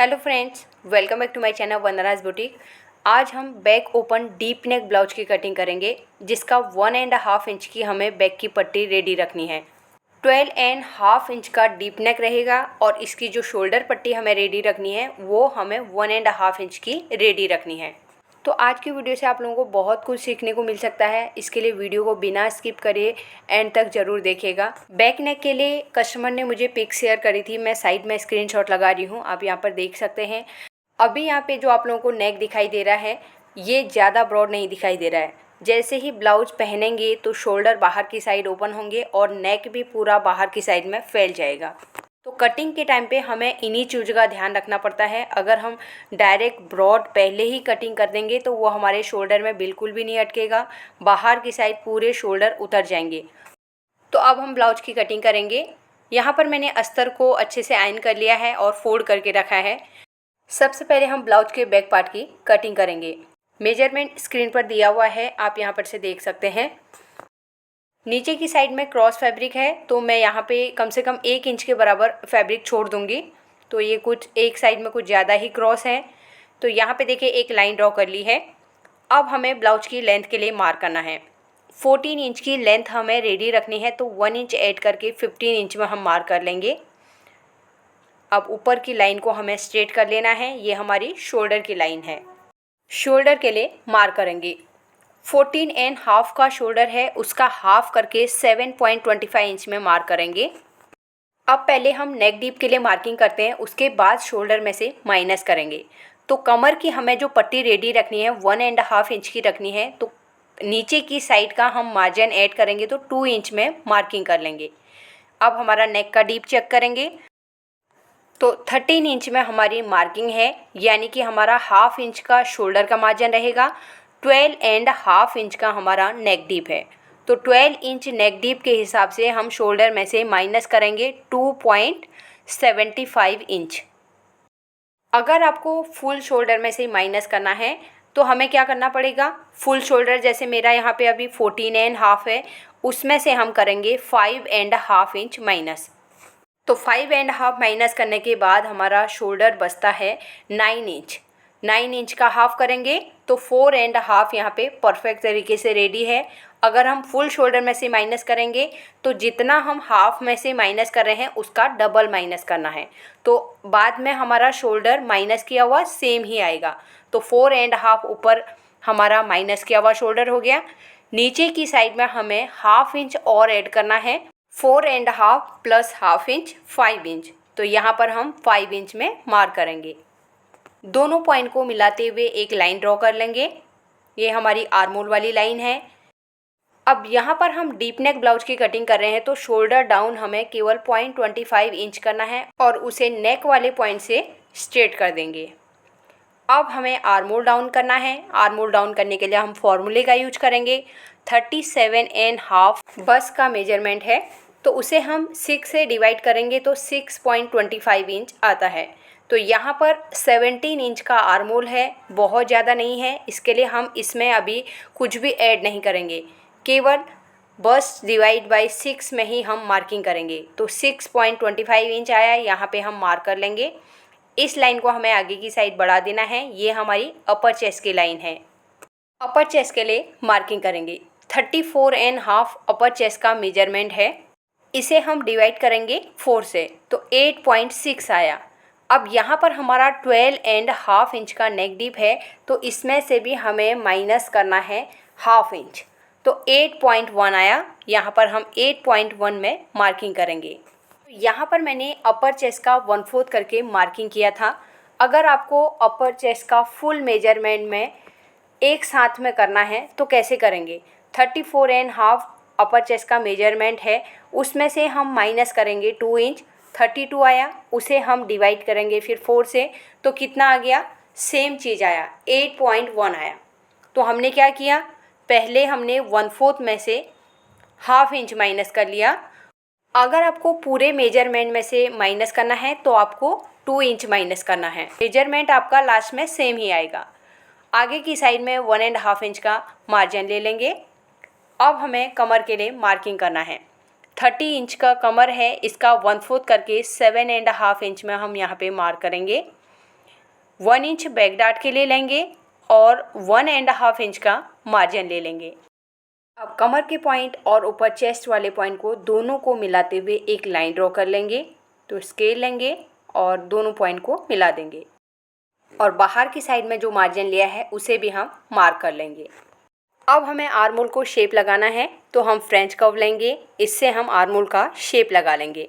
Hello friends, welcome back to my channel Vandana's boutique. आज हम back open deep neck blouse की cutting करेंगे, जिसका 1.5 इंच की हमें बैक की पट्टी रेडी रखनी है। 12.5 इंच का डीप नेक रहेगा और इसकी जो शोल्डर पट्टी हमें रेडी रखनी है वो हमें 1.5 इंच की रेडी रखनी है। तो आज की वीडियो से आप लोगों को बहुत कुछ सीखने को मिल सकता है। इसके लिए वीडियो को बिना स्किप करे एंड तक ज़रूर देखिएगा। बैक नेक के लिए कस्टमर ने मुझे पिक शेयर करी थी, मैं साइड में स्क्रीनशॉट लगा रही हूँ, आप यहाँ पर देख सकते हैं। अभी यहाँ पे जो आप लोगों को नेक दिखाई दे रहा है ये ज़्यादा ब्रॉड नहीं दिखाई दे रहा है। जैसे ही ब्लाउज पहनेंगे तो शोल्डर बाहर की साइड ओपन होंगे और नेक भी पूरा बाहर की साइड में फैल जाएगा। तो कटिंग के टाइम पे हमें इन्हीं चीज़ का ध्यान रखना पड़ता है। अगर हम डायरेक्ट ब्रॉड पहले ही कटिंग कर देंगे तो वो हमारे शोल्डर में बिल्कुल भी नहीं अटकेगा, बाहर की साइड पूरे शोल्डर उतर जाएंगे। तो अब हम ब्लाउज की कटिंग करेंगे। यहाँ पर मैंने अस्तर को अच्छे से आयरन कर लिया है और फोल्ड करके रखा है। सबसे पहले हम ब्लाउज के बैक पार्ट की कटिंग करेंगे। मेजरमेंट स्क्रीन पर दिया हुआ है, आप यहाँ पर से देख सकते हैं। नीचे की साइड में क्रॉस फैब्रिक है तो मैं यहाँ पे कम से कम 1 इंच के बराबर फैब्रिक छोड़ दूँगी। तो ये कुछ एक साइड में कुछ ज़्यादा ही क्रॉस है, तो यहाँ पे देखिए एक लाइन ड्रॉ कर ली है। अब हमें ब्लाउज की लेंथ के लिए मार्क करना है। 14 इंच की लेंथ हमें रेडी रखनी है, तो 1 इंच ऐड करके 15 इंच में हम मार्क कर लेंगे। अब ऊपर की लाइन को हमें स्ट्रेट कर लेना है, ये हमारी शोल्डर की लाइन है। शोल्डर के लिए मार्क करेंगे। 14.5 का शोल्डर है, उसका हाफ करके 7.25 इंच में मार्क करेंगे। अब पहले हम नेक डीप के लिए मार्किंग करते हैं, उसके बाद शोल्डर में से माइनस करेंगे। तो कमर की हमें जो पट्टी रेडी रखनी है 1.5 इंच की रखनी है, तो नीचे की साइड का हम मार्जिन ऐड करेंगे तो 2 इंच में मार्किंग कर लेंगे। अब हमारा नेक का डीप चेक करेंगे तो 13 इंच में हमारी मार्किंग है, यानी कि हमारा हाफ इंच का शोल्डर का मार्जिन रहेगा। 12.5 इंच का हमारा नेक डीप है, तो 12 इंच नेक डीप के हिसाब से हम शोल्डर में से माइनस करेंगे 2.75 इंच। अगर आपको फुल शोल्डर में से माइनस करना है तो हमें क्या करना पड़ेगा, फुल शोल्डर जैसे मेरा यहाँ पे अभी 14.5 है, उसमें से हम करेंगे 5.5 इंच माइनस। तो 5.5 माइनस करने के बाद हमारा शोल्डर बचता है 9 इंच। 9 इंच का हाफ करेंगे तो 4.5 यहाँ पे परफेक्ट तरीके से रेडी है। अगर हम फुल शोल्डर में से माइनस करेंगे तो जितना हम हाफ में से माइनस कर रहे हैं उसका डबल माइनस करना है, तो बाद में हमारा शोल्डर माइनस किया हुआ सेम ही आएगा। तो 4.5 ऊपर हमारा माइनस किया हुआ शोल्डर हो गया। नीचे की साइड में हमें हाफ इंच और ऐड करना है, 4.5 प्लस हाफ इंच 5 इंच। तो यहाँ पर हम 5 इंच में मार्क करेंगे। दोनों पॉइंट को मिलाते हुए एक लाइन ड्रॉ कर लेंगे, ये हमारी आर्मोल वाली लाइन है। अब यहाँ पर हम डीप नेक ब्लाउज की कटिंग कर रहे हैं, तो शोल्डर डाउन हमें केवल 0.25 इंच करना है और उसे नेक वाले पॉइंट से स्ट्रेट कर देंगे। अब हमें आर्मोल डाउन करना है। आर्मोल डाउन करने के लिए हम फॉर्मूले का यूज करेंगे। 37.5 बस का मेजरमेंट है, तो उसे हम 6 से डिवाइड करेंगे तो 6.25 इंच आता है। तो यहाँ पर 17 इंच का आर्मोल है, बहुत ज़्यादा नहीं है, इसके लिए हम इसमें अभी कुछ भी ऐड नहीं करेंगे, केवल बस डिवाइड बाय 6 में ही हम मार्किंग करेंगे। तो 6.25 इंच आया, यहाँ पे हम मार्क कर लेंगे। इस लाइन को हमें आगे की साइड बढ़ा देना है, ये हमारी अपर चेस्ट की लाइन है। अपर चेस्ट के लिए मार्किंग करेंगे। 34.5 अपर चेस्ट का मेजरमेंट है, इसे हम डिवाइड करेंगे 4 से, तो 8.6 आया। अब यहाँ पर हमारा 12.5 इंच का नेक डीप है, तो इसमें से भी हमें माइनस करना है हाफ इंच, तो 8.1 आया। यहाँ पर हम 8.1 में मार्किंग करेंगे। यहाँ पर मैंने अपर चेस्ट का 1/4 करके मार्किंग किया था। अगर आपको अपर चेस्ट का फुल मेजरमेंट में एक साथ में करना है तो कैसे करेंगे, 34.5 अपर चेस्ट का मेजरमेंट है, उसमें से हम माइनस करेंगे 2 इंच, 32 आया, उसे हम डिवाइड करेंगे फिर 4 से, तो कितना आ गया, सेम चीज़ आया, 8.1 आया। तो हमने क्या किया, पहले हमने 1/4 में से हाफ इंच माइनस कर लिया। अगर आपको पूरे मेजरमेंट में से माइनस करना है तो आपको 2 इंच माइनस करना है, मेजरमेंट आपका लास्ट में सेम ही आएगा। आगे की साइड में 1.5 इंच का मार्जिन ले लेंगे। अब हमें कमर के लिए मार्किंग करना है। 30 इंच का कमर है, इसका 1/4 करके 7.5 इंच में हम यहाँ पे मार्क करेंगे। 1 इंच बैक डार्ट के लिए लेंगे और 1.5 इंच का मार्जिन ले लेंगे। अब कमर के पॉइंट और ऊपर चेस्ट वाले पॉइंट को दोनों को मिलाते हुए एक लाइन ड्रॉ कर लेंगे। तो स्केल लेंगे और दोनों पॉइंट को मिला देंगे और बाहर की साइड में जो मार्जिन लिया है उसे भी हम मार्क कर लेंगे। अब हमें आर्म होल को शेप लगाना है, तो हम फ्रेंच कर्व लेंगे, इससे हम आर्म होल का शेप लगा लेंगे।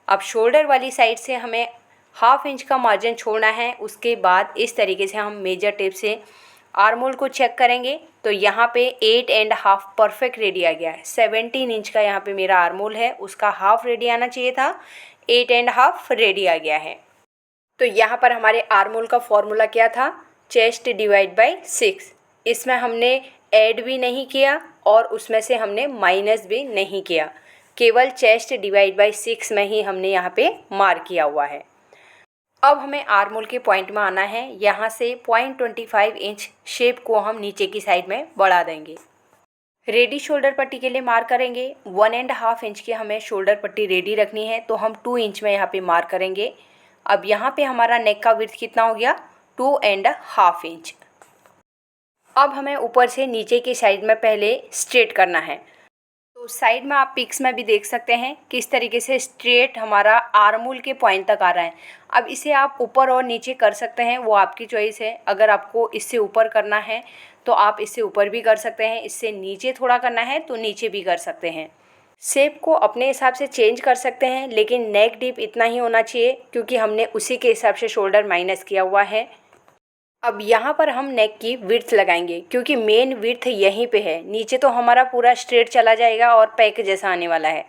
अब शोल्डर वाली साइड से हमें 1/2 इंच का मार्जिन छोड़ना है। उसके बाद इस तरीके से हम मेजर टेप से आर्म होल को चेक करेंगे। तो यहाँ पे 8.5 परफेक्ट रेडी आ गया है। 17 इंच का यहाँ पे मेरा आर्म होल है, उसका हाफ रेडी आना चाहिए था, 8.5 रेडी आ गया है। तो यहाँ पर हमारे आर्म होल का फॉर्मूला क्या था, चेस्ट डिवाइड बाय 6। इसमें हमने ऐड भी नहीं किया और उसमें से हमने माइनस भी नहीं किया, केवल चेस्ट डिवाइड बाय 6 में ही हमने यहाँ पे मार्क किया हुआ है। अब हमें आर्म होल के पॉइंट में आना है। यहाँ से 0.25 इंच शेप को हम नीचे की साइड में बढ़ा देंगे। रेडी शोल्डर पट्टी के लिए मार्क करेंगे। 1.5 इंच की हमें शोल्डर पट्टी रेडी रखनी है, तो हम 2 इंच में यहाँ पे मार्क करेंगे। अब यहाँ पे हमारा नेक का विड्थ कितना हो गया, 2.5 इंच। अब हमें ऊपर से नीचे की साइड में पहले स्ट्रेट करना है। तो साइड में आप पिक्स में भी देख सकते हैं किस तरीके से स्ट्रेट हमारा आर्म होल के पॉइंट तक आ रहा है। अब इसे आप ऊपर और नीचे कर सकते हैं, वो आपकी चॉइस है। अगर आपको इससे ऊपर करना है तो आप इससे ऊपर भी कर सकते हैं, इससे नीचे थोड़ा करना है तो नीचे भी कर सकते हैं। शेप को अपने हिसाब से चेंज कर सकते हैं, लेकिन नेक डीप इतना ही होना चाहिए क्योंकि हमने उसी के हिसाब से शोल्डर माइनस किया हुआ है। अब यहाँ पर हम नेक की विड्थ लगाएंगे क्योंकि मेन विड्थ यहीं पे है। नीचे तो हमारा पूरा स्ट्रेट चला जाएगा और पैक जैसा आने वाला है।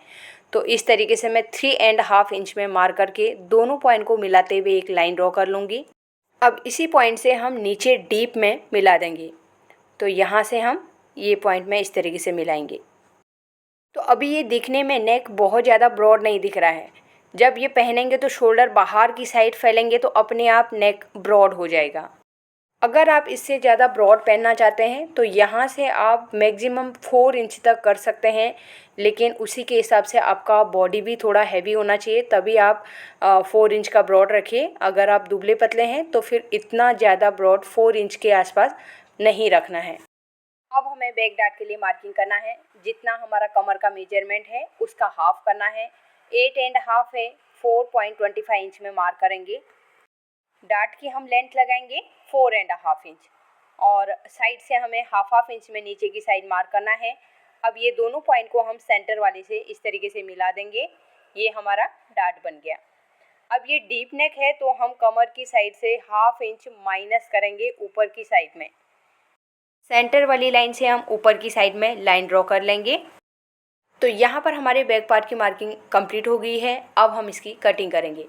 तो इस तरीके से मैं 3.5 इंच में मार्क करके दोनों पॉइंट को मिलाते हुए एक लाइन ड्रॉ कर लूँगी। अब इसी पॉइंट से हम नीचे डीप में मिला देंगे। तो यहाँ से हम ये पॉइंट में इस तरीके से मिलाएंगे। तो अभी ये दिखने में नेक बहुत ज़्यादा ब्रॉड नहीं दिख रहा है। जब ये पहनेंगे तो शोल्डर बाहर की साइड फैलेंगे तो अपने आप नेक ब्रॉड हो जाएगा। अगर आप इससे ज़्यादा ब्रॉड पहनना चाहते हैं तो यहाँ से आप मैक्सिमम 4 इंच तक कर सकते हैं, लेकिन उसी के हिसाब से आपका बॉडी भी थोड़ा हैवी होना चाहिए, तभी आप 4 इंच का ब्रॉड रखिए। अगर आप दुबले पतले हैं तो फिर इतना ज़्यादा ब्रॉड 4 इंच के आसपास नहीं रखना है। अब हमें बैक डार्ट के लिए मार्किंग करना है। जितना हमारा कमर का मेजरमेंट है उसका हाफ करना है। 8.5 है, 4.25 इंच में मार्क करेंगे। डार्ट की हम लेंथ लगाएंगे 4.5 इंच और साइड से हमें हाफ इंच में नीचे की साइड मार्क करना है। अब ये दोनों पॉइंट को हम सेंटर वाले से इस तरीके से मिला देंगे। ये हमारा डार्ट बन गया। अब ये डीप नेक है तो हम कमर की साइड से हाफ इंच माइनस करेंगे ऊपर की साइड में। सेंटर वाली लाइन से हम ऊपर की साइड में लाइन ड्रॉ कर लेंगे। तो यहाँ पर हमारे बैक पार्ट की मार्किंग कंप्लीट हो गई है। अब हम इसकी कटिंग करेंगे।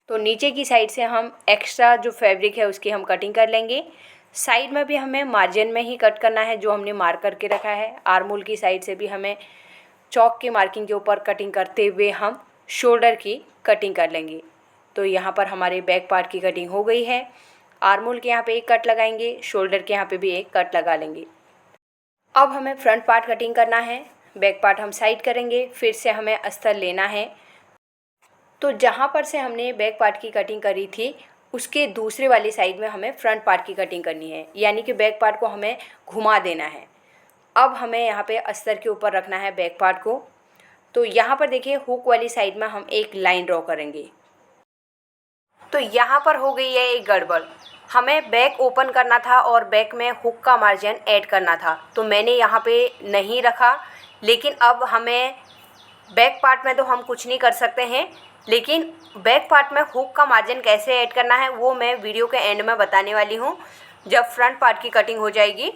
तो नीचे की साइड से हम एक्स्ट्रा जो फैब्रिक है उसकी हम कटिंग कर लेंगे। साइड में भी हमें मार्जिन में ही कट करना है जो हमने मार्क करके रखा है। आर्म होल की साइड से भी हमें चौक की मार्किंग के ऊपर कटिंग करते हुए हम शोल्डर की कटिंग कर लेंगे। तो यहाँ पर हमारे बैक पार्ट की कटिंग हो गई है। आर्म होल के यहाँ पे एक कट लगाएंगे, शोल्डर के यहाँ पे भी एक कट लगा लेंगे। अब हमें फ्रंट पार्ट कटिंग करना है। बैक पार्ट हम साइड करेंगे, फिर से हमें अस्तर लेना है। तो जहाँ पर से हमने बैक पार्ट की कटिंग करी थी उसके दूसरे वाली साइड में हमें फ्रंट पार्ट की कटिंग करनी है, यानी कि बैक पार्ट को हमें घुमा देना है। अब हमें यहाँ पे अस्तर के ऊपर रखना है बैक पार्ट को। तो यहाँ पर देखिए हुक वाली साइड में हम एक लाइन ड्रॉ करेंगे। तो यहाँ पर हो गई है एक गड़बड़। हमें बैक ओपन करना था और बैक में हुक का मार्जिन ऐड करना था, तो मैंने यहाँ पे नहीं रखा। लेकिन अब हमें बैक पार्ट में तो हम कुछ नहीं कर सकते हैं, लेकिन बैक पार्ट में हुक का मार्जिन कैसे ऐड करना है वो मैं वीडियो के एंड में बताने वाली हूँ, जब फ्रंट पार्ट की कटिंग हो जाएगी।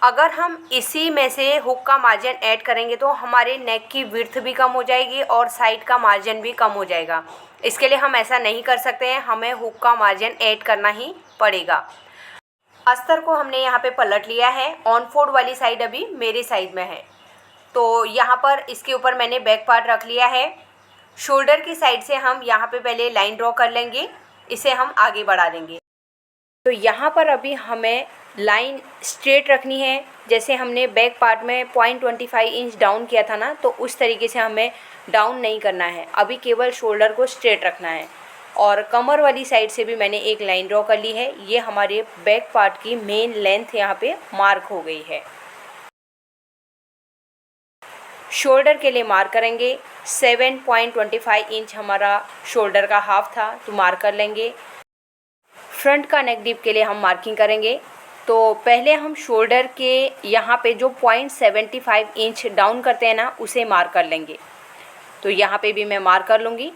अगर हम इसी में से हुक का मार्जिन ऐड करेंगे तो हमारे नेक की विड्थ भी कम हो जाएगी और साइड का मार्जिन भी कम हो जाएगा। इसके लिए हम ऐसा नहीं कर सकते हैं, हमें हुक का मार्जिन ऐड करना ही पड़ेगा। अस्तर को हमने यहाँ पे पलट लिया है। ऑन फोल्ड वाली साइड अभी मेरी साइड में है, तो यहाँ पर इसके ऊपर मैंने बैक पार्ट रख लिया है। शोल्डर की साइड से हम यहाँ पे पहले लाइन ड्रॉ कर लेंगे, इसे हम आगे बढ़ा देंगे। तो यहाँ पर अभी हमें लाइन स्ट्रेट रखनी है। जैसे हमने बैक पार्ट में 0.25 इंच डाउन किया था ना, तो उस तरीके से हमें डाउन नहीं करना है। अभी केवल शोल्डर को स्ट्रेट रखना है। और कमर वाली साइड से भी मैंने एक लाइन ड्रॉ कर ली है। ये हमारे बैक पार्ट की मेन लेंथ यहाँ पे मार्क हो गई है। शोल्डर के लिए मार्क करेंगे 7.25 इंच हमारा शोल्डर का हाफ था, तो मार्क कर लेंगे। फ्रंट का नेक डीप के लिए हम मार्किंग करेंगे, तो पहले हम शोल्डर के यहाँ पे जो 0.75 इंच डाउन करते हैं ना, उसे मार्क कर लेंगे। तो यहाँ पे भी मैं मार्क कर लूँगी।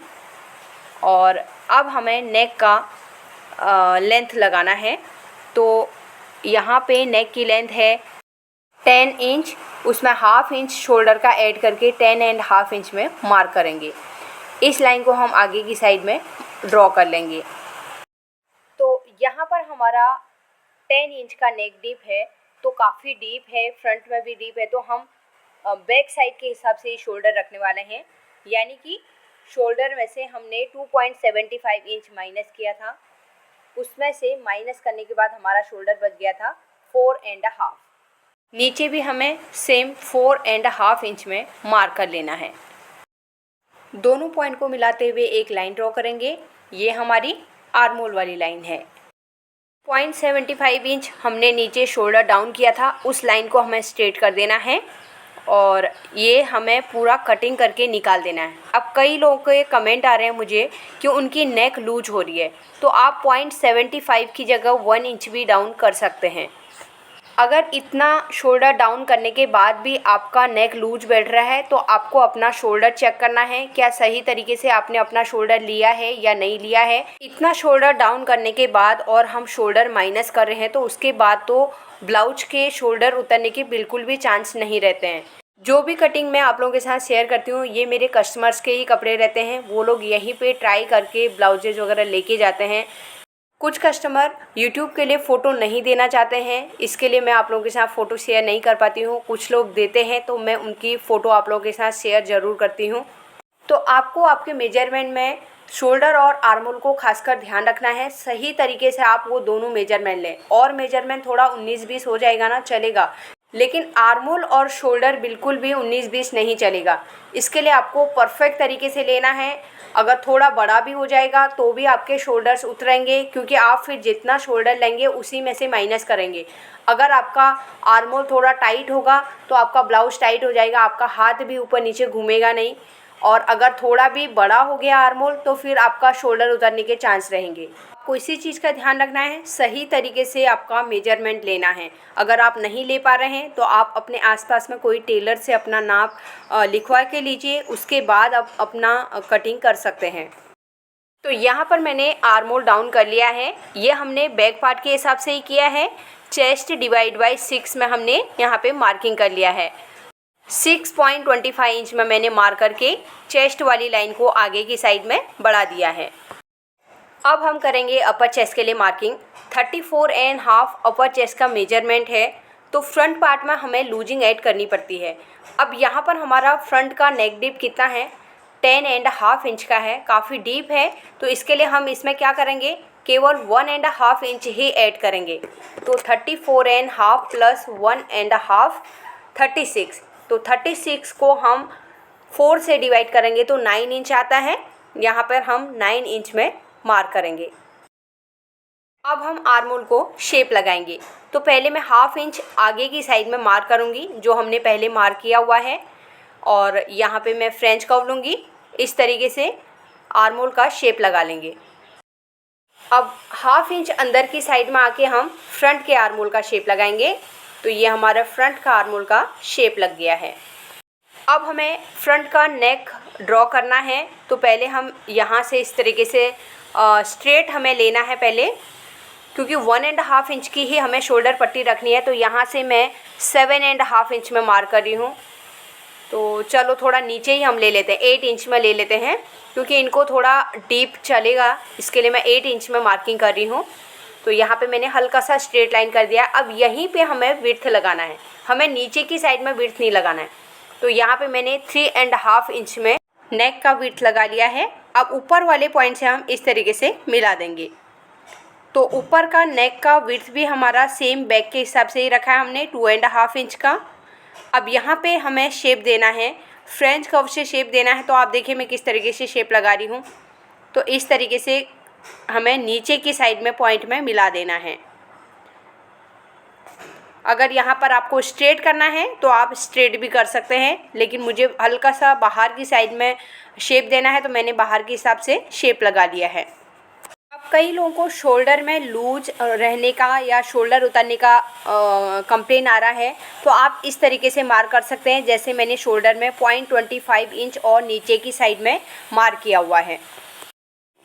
और अब हमें नेक का लेंथ लगाना है, तो यहाँ पे नेक की लेंथ है 10 इंच, उसमें हाफ इंच शोल्डर का ऐड करके 10.5 इंच में मार्क करेंगे। इस लाइन को हम आगे की साइड में ड्रॉ कर लेंगे। तो यहाँ पर हमारा 10 इंच का नेक डीप है, तो काफ़ी डीप है, फ्रंट में भी डीप है, तो हम बैक साइड के हिसाब से शोल्डर रखने वाले हैं। यानी कि शोल्डर में से हमने 2.75 इंच माइनस किया था, उसमें से माइनस करने के बाद हमारा शोल्डर बच गया था 4.5। नीचे भी हमें सेम 4.5 इंच में मार्क कर लेना है। दोनों पॉइंट को मिलाते हुए एक लाइन ड्रॉ करेंगे। ये हमारी आर्मोल वाली लाइन है। 0.75 इंच हमने नीचे शोल्डर डाउन किया था, उस लाइन को हमें स्ट्रेट कर देना है और ये हमें पूरा कटिंग करके निकाल देना है। अब कई लोगों के कमेंट आ रहे हैं मुझे कि उनकी नेक लूज हो रही है, तो आप 0.75 की जगह 1 इंच भी डाउन कर सकते हैं। अगर इतना शोल्डर डाउन करने के बाद भी आपका नेक लूज बैठ रहा है, तो आपको अपना शोल्डर चेक करना है, क्या सही तरीके से आपने अपना शोल्डर लिया है या नहीं लिया है। इतना शोल्डर डाउन करने के बाद और हम शोल्डर माइनस कर रहे हैं, तो उसके बाद तो ब्लाउज के शोल्डर उतरने के बिल्कुल भी चांस नहीं रहते हैं। जो भी कटिंग मैं आप लोगों के साथ शेयर करती हूँ, ये मेरे कस्टमर्स के ही कपड़े रहते हैं। वो लोग यहीं पे ट्राई करके ब्लाउजेज वगैरह लेके जाते हैं। कुछ कस्टमर यूट्यूब के लिए फ़ोटो नहीं देना चाहते हैं, इसके लिए मैं आप लोगों के साथ फ़ोटो शेयर नहीं कर पाती हूँ। कुछ लोग देते हैं, तो मैं उनकी फ़ोटो आप लोगों के साथ शेयर ज़रूर करती हूँ। तो आपको आपके मेजरमेंट में शोल्डर और आर्मोल को खासकर ध्यान रखना है। सही तरीके से आप वो दोनों मेजरमेंट लें। और मेजरमेंट थोड़ा 19-20 हो जाएगा ना, चलेगा, लेकिन आर्मोल और शोल्डर बिल्कुल भी 19-20 नहीं चलेगा। इसके लिए आपको परफेक्ट तरीके से लेना है। अगर थोड़ा बड़ा भी हो जाएगा तो भी आपके शोल्डर्स उतरेंगे, क्योंकि आप फिर जितना शोल्डर लेंगे उसी में से माइनस करेंगे। अगर आपका आर्मोल थोड़ा टाइट होगा तो आपका ब्लाउज टाइट हो जाएगा, आपका हाथ भी ऊपर नीचे घूमेगा नहीं। और अगर थोड़ा भी बड़ा हो गया आर्मोल, तो फिर आपका शोल्डर उतरने के चांस रहेंगे। आपको इसी चीज़ का ध्यान रखना है, सही तरीके से आपका मेजरमेंट लेना है। अगर आप नहीं ले पा रहे हैं तो आप अपने आसपास में कोई टेलर से अपना नाप लिखवा के लीजिए, उसके बाद आप अपना कटिंग कर सकते हैं। तो यहाँ पर मैंने आर्मोल डाउन कर लिया है। ये हमने बैक पार्ट के हिसाब से ही किया है। चेस्ट डिवाइड बाई 6 में हमने यहाँ पे मार्किंग कर लिया है। 6.25 इंच में मैंने मार्क करके चेस्ट वाली लाइन को आगे की साइड में बढ़ा दिया है। अब हम करेंगे अपर चेस्ट के लिए मार्किंग। 34.5 अपर चेस्ट का मेजरमेंट है, तो फ्रंट पार्ट में हमें लूजिंग ऐड करनी पड़ती है। अब यहाँ पर हमारा फ्रंट का नेक डीप कितना है, 10.5 इंच का है, काफ़ी डीप है। तो इसके लिए हम इसमें क्या करेंगे, केवल 1.5 इंच ही ऐड करेंगे। तो 34.5 प्लस 1.5 36। तो 36 को हम 4 से डिवाइड करेंगे तो 9 इंच आता है। यहाँ पर हम 9 इंच में मार्क करेंगे। अब हम आर्मोल को शेप लगाएंगे। तो पहले मैं हाफ इंच आगे की साइड में मार्क करूँगी, जो हमने पहले मार्क किया हुआ है, और यहाँ पे मैं फ्रेंच कर्व लूँगी। इस तरीके से आर्मोल का शेप लगा लेंगे। अब हाफ इंच अंदर की साइड में आके हम फ्रंट के आर्मोल का शेप लगाएंगे। तो ये हमारा फ्रंट का आर्मोल का शेप लग गया है। अब हमें फ्रंट का नेक ड्रॉ करना है। तो पहले हम यहाँ से इस तरीके से स्ट्रेट हमें लेना है पहले, क्योंकि 1.5 इंच की ही हमें शोल्डर पट्टी रखनी है। तो यहाँ से मैं 7.5 इंच में मार्क कर रही हूँ। तो चलो थोड़ा नीचे ही हम ले लेते हैं, 8 इंच में ले लेते हैं, क्योंकि इनको थोड़ा डीप चलेगा, इसके लिए मैं 8 इंच में मार्किंग कर रही हूँ। तो यहाँ पे मैंने हल्का सा स्ट्रेट लाइन कर दिया। अब यहीं पे हमें विड्थ लगाना है, हमें नीचे की साइड में विड्थ नहीं लगाना है। तो यहाँ पे मैंने 3.5 इंच में नेक का विड्थ लगा लिया है। अब ऊपर वाले पॉइंट से हम इस तरीके से मिला देंगे। तो ऊपर का नेक का विड्थ भी हमारा सेम बैक के हिसाब से ही रखा है हमने, 2.5 इंच का। अब यहाँ पे हमें शेप देना है, फ्रेंच कर्व से शेप देना है। तो आप देखिए मैं किस तरीके से शेप लगा रही हूँ। तो इस तरीके से हमें नीचे की साइड में पॉइंट में मिला देना है। अगर यहाँ पर आपको स्ट्रेट करना है तो आप स्ट्रेट भी कर सकते हैं, लेकिन मुझे हल्का सा बाहर की साइड में शेप देना है तो मैंने बाहर के हिसाब से शेप लगा लिया है। अब कई लोगों को शोल्डर में लूज रहने का या शोल्डर उतरने का कंप्लेन आ रहा है, तो आप इस तरीके से मार्क कर सकते हैं। जैसे मैंने शोल्डर में 0.25 इंच और नीचे की साइड में मार्क किया हुआ है।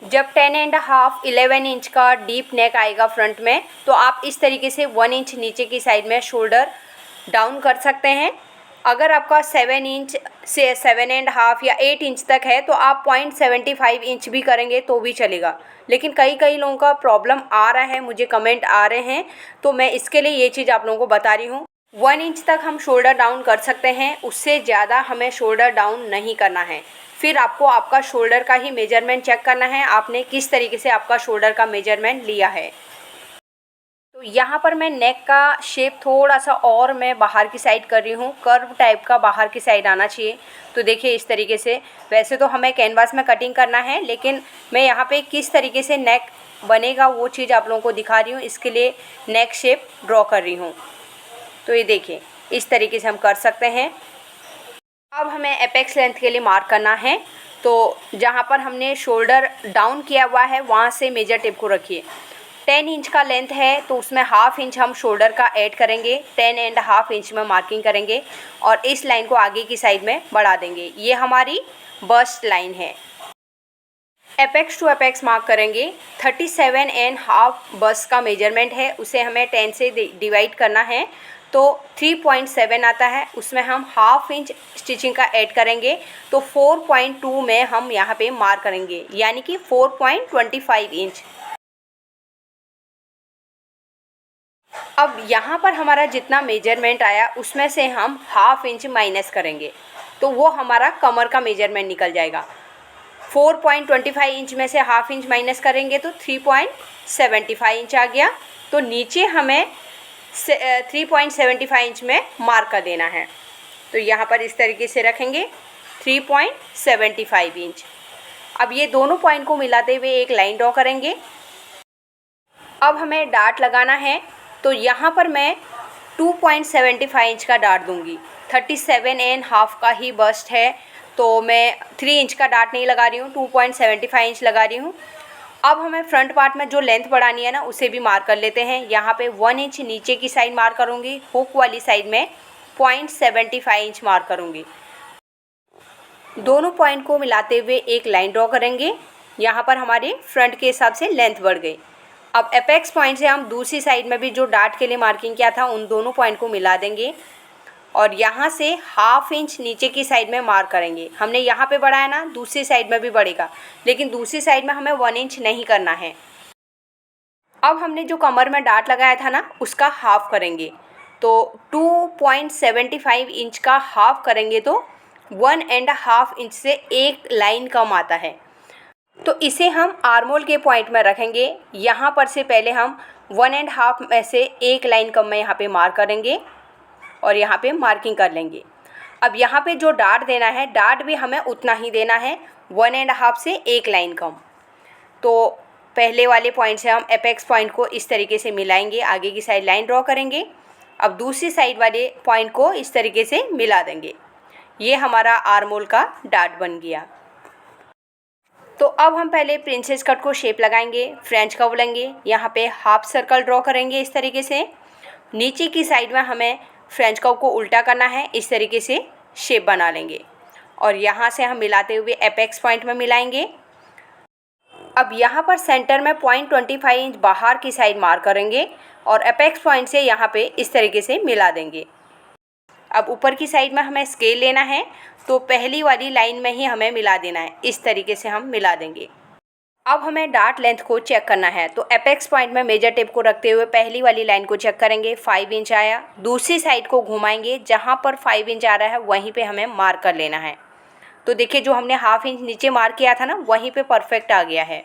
जब 10.5 11 इंच का डीप नेक आएगा फ्रंट में, तो आप इस तरीके से 1 इंच नीचे की साइड में शोल्डर डाउन कर सकते हैं। अगर आपका 7 इंच से 7.5 या 8 इंच तक है तो आप 0.75 इंच भी करेंगे तो भी चलेगा। लेकिन कई लोगों का प्रॉब्लम आ रहा है, मुझे कमेंट आ रहे हैं, तो मैं इसके लिए ये चीज़ आप लोगों को बता रही हूँ। 1 इंच तक हम शोल्डर डाउन कर सकते हैं, उससे ज़्यादा हमें शोल्डर डाउन नहीं करना है। फिर आपको आपका शोल्डर का ही मेजरमेंट चेक करना है, आपने किस तरीके से आपका शोल्डर का मेजरमेंट लिया है। तो यहाँ पर मैं नेक का शेप थोड़ा सा और मैं बाहर की साइड कर रही हूँ, कर्व टाइप का बाहर की साइड आना चाहिए। तो देखिए इस तरीके से, वैसे तो हमें कैनवास में कटिंग करना है, लेकिन मैं यहाँ पे किस तरीके से नेक बनेगा वो चीज़ आप लोगों को दिखा रही हूँ, इसके लिए नेक शेप ड्रॉ कर रही हूँ। तो ये देखिए इस तरीके से हम कर सकते हैं। अब हमें एपेक्स लेंथ के लिए मार्क करना है, तो जहाँ पर हमने शोल्डर डाउन किया हुआ है वहाँ से मेजर टेप को रखिए। 10 इंच का लेंथ है तो उसमें हाफ इंच हम शोल्डर का ऐड करेंगे, 10.5 इंच में मार्किंग करेंगे और इस लाइन को आगे की साइड में बढ़ा देंगे। ये हमारी बस्ट लाइन है। एपेक्स टू एपेक्स मार्क करेंगे। 37.5 बस्ट का मेजरमेंट है, उसे हमें 10 से डिवाइड करना है तो 3.7 आता है। उसमें हम हाफ इंच स्टिचिंग का ऐड करेंगे तो 4.2 में हम यहाँ पे मार्क करेंगे, यानी कि 4.25 इंच। अब यहाँ पर हमारा जितना मेजरमेंट आया उसमें से हम हाफ इंच माइनस करेंगे तो वो हमारा कमर का मेजरमेंट निकल जाएगा। 4.25 इंच में से हाफ इंच माइनस करेंगे तो 3.75 इंच आ गया। तो नीचे हमें 3.75 इंच में मार्क कर देना है। तो यहाँ पर इस तरीके से रखेंगे 3.75 इंच। अब ये दोनों पॉइंट को मिलाते हुए एक लाइन ड्रॉ करेंगे। अब हमें डार्ट लगाना है, तो यहाँ पर मैं 2.75 इंच का डार्ट दूंगी। 37.5 का ही बस्ट है तो मैं 3 इंच का डार्ट नहीं लगा रही हूँ, 2.75 इंच लगा रही हूँ। अब हमें फ्रंट पार्ट में जो लेंथ बढ़ानी है ना उसे भी मार्क कर लेते हैं। यहाँ पे 1 इंच नीचे की साइड मार्क करूँगी, हुक वाली साइड में 0.75 इंच मार्क करूँगी। दोनों पॉइंट को मिलाते हुए एक लाइन ड्रॉ करेंगे। यहाँ पर हमारे फ्रंट के हिसाब से लेंथ बढ़ गई। अब एपेक्स पॉइंट से हम दूसरी साइड में भी जो डार्ट के लिए मार्किंग किया था उन दोनों पॉइंट को मिला देंगे और यहाँ से हाफ इंच नीचे की साइड में मार्क करेंगे। हमने यहाँ पे बढ़ाया ना, दूसरी साइड में भी बढ़ेगा, लेकिन दूसरी साइड में हमें 1 इंच नहीं करना है। अब हमने जो कमर में डार्ट लगाया था ना उसका हाफ करेंगे, तो 2.75 इंच का हाफ करेंगे तो 1.5 इंच से एक लाइन कम आता है। तो इसे हम आर्मोल के पॉइंट में रखेंगे। यहाँ पर से पहले हम 1.5 में से एक लाइन कम में यहाँ पे मार्क करेंगे और यहाँ पे मार्किंग कर लेंगे। अब यहाँ पे जो डार्ट देना है, डार्ट भी हमें उतना ही देना है, 1.5 से एक लाइन कम। तो पहले वाले पॉइंट से हम एपेक्स पॉइंट को इस तरीके से मिलाएंगे, आगे की साइड लाइन ड्रॉ करेंगे। अब दूसरी साइड वाले पॉइंट को इस तरीके से मिला देंगे। ये हमारा आर्मोल का डार्ट बन गया। तो अब हम पहले प्रिंसेस कट को शेप लगाएंगे, फ्रेंच कर्व लेंगे, यहाँ पे हाफ सर्कल ड्रॉ करेंगे इस तरीके से। नीचे की साइड में हमें फ्रेंच कर्व को उल्टा करना है, इस तरीके से शेप बना लेंगे और यहाँ से हम मिलाते हुए एपेक्स पॉइंट में मिलाएंगे। अब यहाँ पर सेंटर में 0.25 इंच बाहर की साइड मार्क करेंगे और एपेक्स पॉइंट से यहाँ पे इस तरीके से मिला देंगे। अब ऊपर की साइड में हमें स्केल लेना है, तो पहली वाली लाइन में ही हमें मिला देना है, इस तरीके से हम मिला देंगे। अब हमें डार्ट लेंथ को चेक करना है, तो एपेक्स पॉइंट में मेजर टेप को रखते हुए पहली वाली लाइन को चेक करेंगे, 5 इंच आया। दूसरी साइड को घुमाएंगे, जहाँ पर 5 इंच आ रहा है वहीं पे हमें मार्क कर लेना है। तो देखिए जो हमने हाफ इंच नीचे मार्क किया था ना, वहीं पे परफेक्ट आ गया है।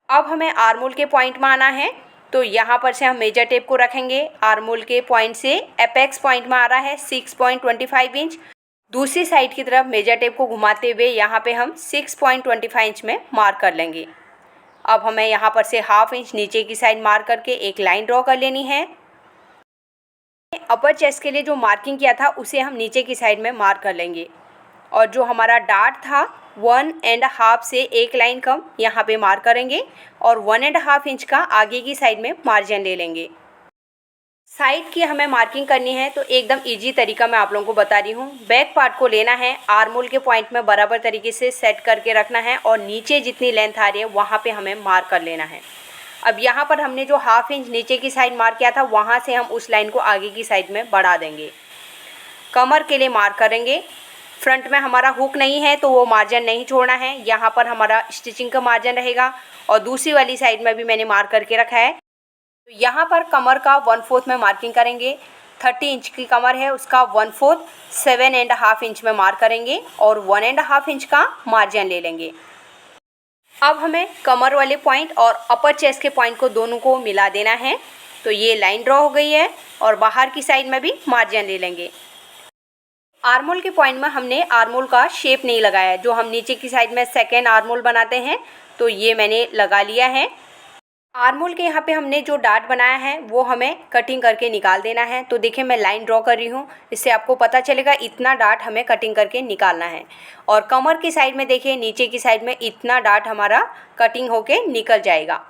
अब हमें आर्मोल के पॉइंट में आना है, तो यहाँ पर से हम मेजर टेप को रखेंगे। आर्मोल के पॉइंट से एपेक्स पॉइंट में आ रहा है 6.25 इंच, दूसरी साइड की तरफ मेजर टेप को घुमाते हुए यहाँ पे हम 6.25 इंच में मार्क कर लेंगे। अब हमें यहाँ पर से हाफ इंच नीचे की साइड मार्क करके एक लाइन ड्रॉ कर लेनी है। अपर चेस्ट के लिए जो मार्किंग किया था उसे हम नीचे की साइड में मार्क कर लेंगे और जो हमारा डार्ट था 1.5 से एक लाइन कम यहाँ पे मार्क करेंगे और 1.5 इंच का आगे की साइड में मार्जिन ले लेंगे। साइड की हमें मार्किंग करनी है तो एकदम इजी तरीका मैं आप लोगों को बता रही हूँ। बैक पार्ट को लेना है, आर्म होल के पॉइंट में बराबर तरीके से सेट करके रखना है और नीचे जितनी लेंथ आ रही है वहाँ पे हमें मार्क कर लेना है। अब यहाँ पर हमने जो हाफ इंच नीचे की साइड मार्क किया था वहाँ से हम उस लाइन को आगे की साइड में बढ़ा देंगे। कमर के लिए मार्क करेंगे। फ्रंट में हमारा हुक नहीं है तो वो मार्जिन नहीं छोड़ना है, यहाँ पर हमारा स्टिचिंग का मार्जिन रहेगा और दूसरी वाली साइड में भी मैंने मार्क करके रखा है। तो यहाँ पर कमर का 1/4 में मार्किंग करेंगे। 30 इंच की कमर है उसका 1/4 7.5 इंच में मार्क करेंगे और 1.5 इंच का मार्जिन ले लेंगे। अब हमें कमर वाले पॉइंट और अपर चेस्ट के पॉइंट को दोनों को मिला देना है। तो ये लाइन ड्रॉ हो गई है और बाहर की साइड में भी मार्जिन ले लेंगे। आर्मोल के पॉइंट में हमने आर्मोल का शेप नहीं लगाया है, जो हम नीचे की साइड में सेकेंड आर्मोल बनाते हैं तो ये मैंने लगा लिया है। आर्मोल के यहाँ पे हमने जो डार्ट बनाया है वो हमें कटिंग करके निकाल देना है। तो देखिए मैं लाइन ड्रॉ कर रही हूँ, इससे आपको पता चलेगा इतना डार्ट हमें कटिंग करके निकालना है। और कमर की साइड में देखिए नीचे की साइड में इतना डार्ट हमारा कटिंग होके निकल जाएगा।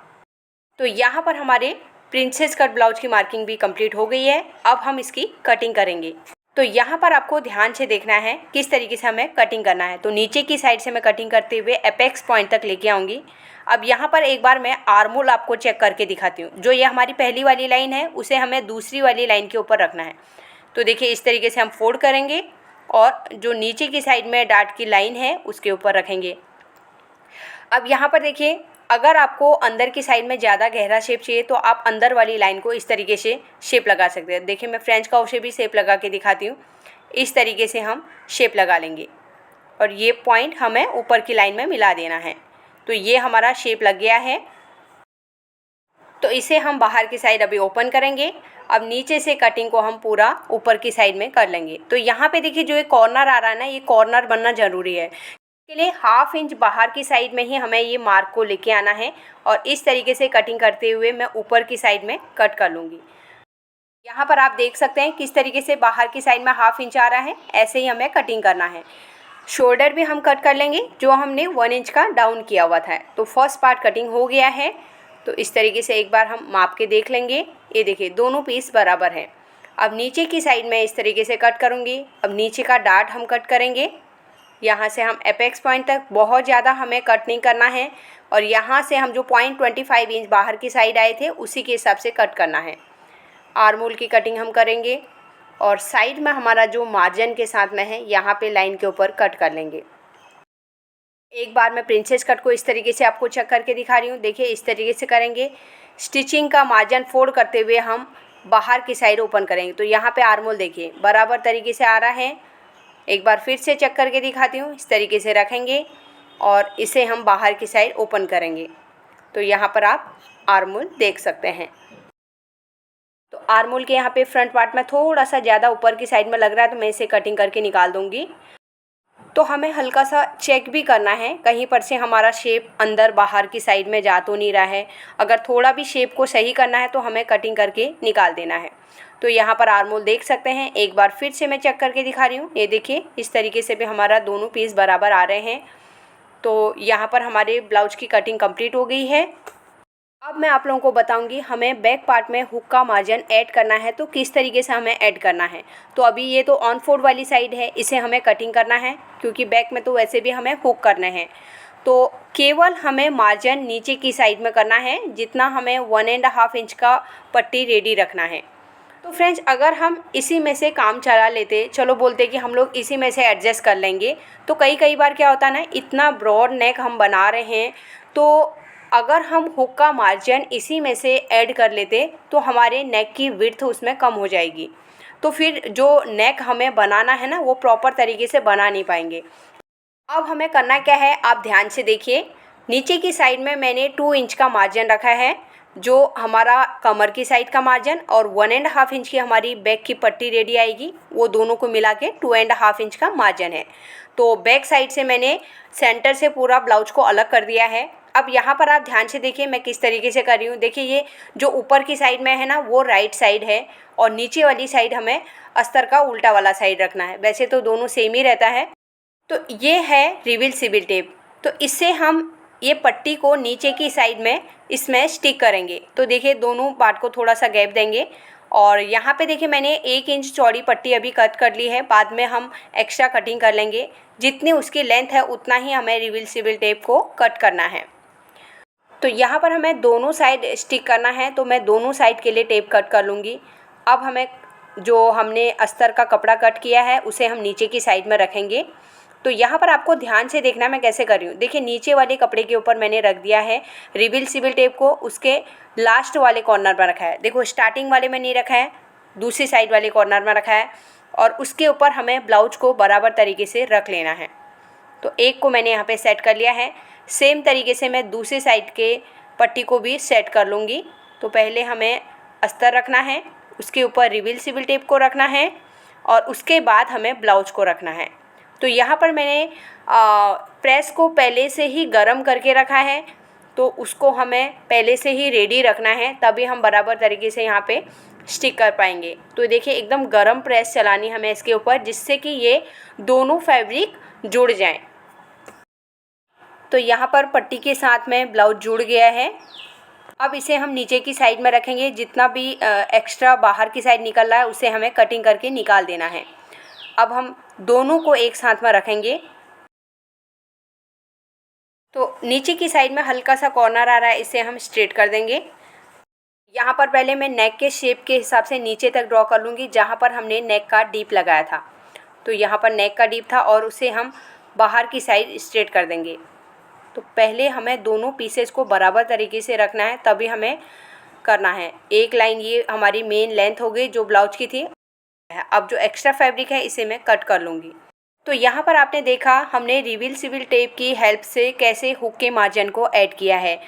तो यहाँ पर हमारे प्रिंसेस कट ब्लाउज की मार्किंग भी कंप्लीट हो गई है। अब हम इसकी कटिंग करेंगे। तो यहाँ पर आपको ध्यान से देखना है किस तरीके से हमें कटिंग करना है। तो नीचे की साइड से मैं कटिंग करते हुए एपेक्स पॉइंट तक लेके आऊँगी। अब यहाँ पर एक बार मैं आर्मोल आपको चेक करके दिखाती हूँ। जो ये हमारी पहली वाली लाइन है उसे हमें दूसरी वाली लाइन के ऊपर रखना है। तो देखिए इस तरीके से हम फोल्ड करेंगे और जो नीचे की साइड में डार्ट की लाइन है उसके ऊपर रखेंगे। अब यहाँ पर देखिए अगर आपको अंदर की साइड में ज़्यादा गहरा शेप चाहिए तो आप अंदर वाली लाइन को इस तरीके से शेप लगा सकते हैं। देखिए मैं फ्रेंच कर्व से भी शेप लगा के दिखाती हूँ। इस तरीके से हम शेप लगा लेंगे और ये पॉइंट हमें ऊपर की लाइन में मिला देना है। तो ये हमारा शेप लग गया है। तो इसे हम बाहर की साइड अभी ओपन करेंगे। अब नीचे से कटिंग को हम पूरा ऊपर की साइड में कर लेंगे। तो यहाँ पे देखिए जो ये कॉर्नर आ रहा है ना, ये कॉर्नर बनना ज़रूरी है। के लिए हाफ इंच बाहर की साइड में ही हमें ये मार्क को लेके आना है और इस तरीके से कटिंग करते हुए मैं ऊपर की साइड में कट कर लूँगी। यहाँ पर आप देख सकते हैं किस तरीके से बाहर की साइड में हाफ इंच आ रहा है, ऐसे ही हमें कटिंग करना है। शोल्डर भी हम कट कर लेंगे जो हमने 1 इंच का डाउन किया हुआ था। तो फर्स्ट पार्ट कटिंग हो गया है। तो इस तरीके से एक बार हम माप के देख लेंगे। ये देखिए दोनों पीस बराबर हैं। अब नीचे की साइड में इस तरीके से कट करूँगी। अब नीचे का डार्ट हम कट करेंगे। यहाँ से हम एपेक्स पॉइंट तक, बहुत ज़्यादा हमें कट नहीं करना है और यहाँ से हम जो 0.25 इंच बाहर की साइड आए थे उसी के हिसाब से कट करना है। आर्मोल की कटिंग हम करेंगे और साइड में हमारा जो मार्जिन के साथ में है यहाँ पे लाइन के ऊपर कट कर लेंगे। एक बार मैं प्रिंसेस कट को इस तरीके से आपको चेक करके दिखा रही हूँ। देखिए इस तरीके से करेंगे। स्टिचिंग का मार्जिन फोल्ड करते हुए हम बाहर की साइड ओपन करेंगे। तो यहाँ पे आर्मोल देखिए बराबर तरीके से आ रहा है। एक बार फिर से चेक करके दिखाती हूँ। इस तरीके से रखेंगे और इसे हम बाहर की साइड ओपन करेंगे। तो यहाँ पर आप आर्मोल देख सकते हैं। तो आर्मोल के यहाँ पे फ्रंट पार्ट में थोड़ा सा ज़्यादा ऊपर की साइड में लग रहा है तो मैं इसे कटिंग करके निकाल दूँगी। तो हमें हल्का सा चेक भी करना है कहीं पर से हमारा शेप अंदर बाहर की साइड में जा तो नहीं रहा है। अगर थोड़ा भी शेप को सही करना है तो हमें कटिंग करके निकाल देना है। तो यहाँ पर आर्मोल देख सकते हैं। एक बार फिर से मैं चेक करके दिखा रही हूँ। ये देखिए इस तरीके से भी हमारा दोनों पीस बराबर आ रहे हैं। तो यहाँ पर हमारे ब्लाउज की कटिंग कंप्लीट हो गई है। अब मैं आप लोगों को बताऊंगी हमें बैक पार्ट में हुक का मार्जिन ऐड करना है तो किस तरीके से हमें ऐड करना है। तो अभी ये तो ऑन फोल्ड वाली साइड है, इसे हमें कटिंग करना है क्योंकि बैक में तो वैसे भी हमें हुक करने हैं। तो केवल हमें मार्जिन नीचे की साइड में करना है, जितना हमें 1.5 इंच का पट्टी रेडी रखना है। तो फ्रेंड्स अगर हम इसी में से काम चला लेते, चलो बोलते कि हम लोग इसी में से एडजस्ट कर लेंगे, तो कई बार क्या होता है ना, इतना ब्रॉड नेक हम बना रहे हैं तो अगर हम हुक का मार्जिन इसी में से ऐड कर लेते तो हमारे नेक की विड्थ उसमें कम हो जाएगी। तो फिर जो नेक हमें बनाना है ना वो प्रॉपर तरीके से बना नहीं पाएंगे। अब हमें करना क्या है, आप ध्यान से देखिए। नीचे की साइड में मैंने 2 इंच का मार्जिन रखा है। जो हमारा कमर की साइड का मार्जिन और 1.5 इंच की हमारी बैक की पट्टी रेडी आएगी, वो दोनों को मिला के 2.5 इंच का मार्जिन है। तो बैक साइड से मैंने सेंटर से पूरा ब्लाउज को अलग कर दिया है। अब यहाँ पर आप ध्यान से देखिए मैं किस तरीके से कर रही हूँ। देखिए ये जो ऊपर की साइड में है ना वो राइट साइड है और नीचे वाली साइड हमें अस्तर का उल्टा वाला साइड रखना है। वैसे तो दोनों सेम ही रहता है। तो ये है रिवील्सिबल टेप। तो इससे हम ये पट्टी को नीचे की साइड में इसमें स्टिक करेंगे। तो देखिए दोनों पार्ट को थोड़ा सा गैप देंगे और यहाँ पे देखिए मैंने 1 इंच चौड़ी पट्टी अभी कट कर ली है। बाद में हम एक्स्ट्रा कटिंग कर लेंगे। जितनी उसकी लेंथ है उतना ही हमें रिवील्सिबल टेप को कट करना है। तो यहाँ पर हमें दोनों साइड स्टिक करना है, तो मैं दोनों साइड के लिए टेप कट कर लूँगी। अब हमें जो हमने अस्तर का कपड़ा कट किया है उसे हम नीचे की साइड में रखेंगे। तो यहाँ पर आपको ध्यान से देखना मैं कैसे कर रही हूँ। देखिए नीचे वाले कपड़े के ऊपर मैंने रख दिया है रिवील्सिबल टेप को, उसके लास्ट वाले कॉर्नर पर रखा है। देखो स्टार्टिंग वाले में नहीं रखा है, दूसरी साइड वाले कॉर्नर में रखा है और उसके ऊपर हमें ब्लाउज को बराबर तरीके से रख लेना है। तो एक को मैंने यहाँ पे सेट कर लिया है। सेम तरीके से मैं दूसरी साइड के पट्टी को भी सेट कर लूँगी। तो पहले हमें अस्तर रखना है, उसके ऊपर रिवील्सिबल टेप को रखना है और उसके बाद हमें ब्लाउज को रखना है। तो यहाँ पर मैंने प्रेस को पहले से ही गरम करके रखा है, तो उसको हमें पहले से ही रेडी रखना है, तभी हम बराबर तरीके से यहाँ पे स्टिक कर पाएंगे। तो देखिए एकदम गरम प्रेस चलानी हमें इसके ऊपर, जिससे कि ये दोनों फैब्रिक जुड़ जाएं। तो यहाँ पर पट्टी के साथ में ब्लाउज जुड़ गया है। अब इसे हम नीचे की साइड में रखेंगे। जितना भी एक्स्ट्रा बाहर की साइड निकल रहा है उसे हमें कटिंग करके निकाल देना है। अब हम दोनों को एक साथ में रखेंगे। तो नीचे की साइड में हल्का सा कॉर्नर आ रहा है, इसे हम स्ट्रेट कर देंगे। यहाँ पर पहले मैं नेक के शेप के हिसाब से नीचे तक ड्रॉ कर लूँगी, जहाँ पर हमने नेक का डीप लगाया था। तो यहाँ पर नेक का डीप था और उसे हम बाहर की साइड स्ट्रेट कर देंगे। तो पहले हमें दोनों पीसेस को बराबर तरीके से रखना है, तभी हमें करना है। एक लाइन ये हमारी मेन लेंथ हो गई जो ब्लाउज की थी। अब जो एक्स्ट्रा फैब्रिक है इसे मैं कट कर लूँगी। तो यहाँ पर आपने देखा हमने रिवील्सिबल टेप की हेल्प से कैसे हुक के मार्जिन को ऐड किया है।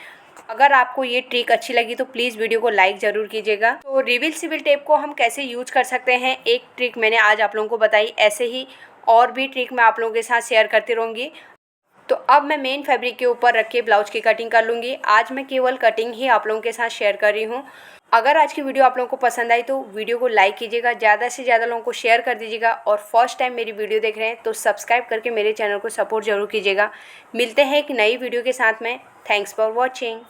अगर आपको ये ट्रिक अच्छी लगी तो प्लीज़ वीडियो को लाइक ज़रूर कीजिएगा। तो रिवील्सिबल टेप को हम कैसे यूज कर सकते हैं, एक ट्रिक मैंने आज आप लोगों को बताई। ऐसे ही और भी ट्रिक मैं आप लोगों के साथ शेयर करती रहूँगी। तो अब मैं मेन फैब्रिक के ऊपर रख के ब्लाउज की कटिंग कर लूँगी। आज मैं केवल कटिंग ही आप लोगों के साथ शेयर कर रही हूँ। अगर आज की वीडियो आप लोगों को पसंद आई तो वीडियो को लाइक कीजिएगा, ज़्यादा से ज़्यादा लोगों को शेयर कर दीजिएगा और फर्स्ट टाइम मेरी वीडियो देख रहे हैं तो सब्सक्राइब करके मेरे चैनल को सपोर्ट ज़रूर कीजिएगा। मिलते हैं एक नई वीडियो के साथ में। Thanks for watching.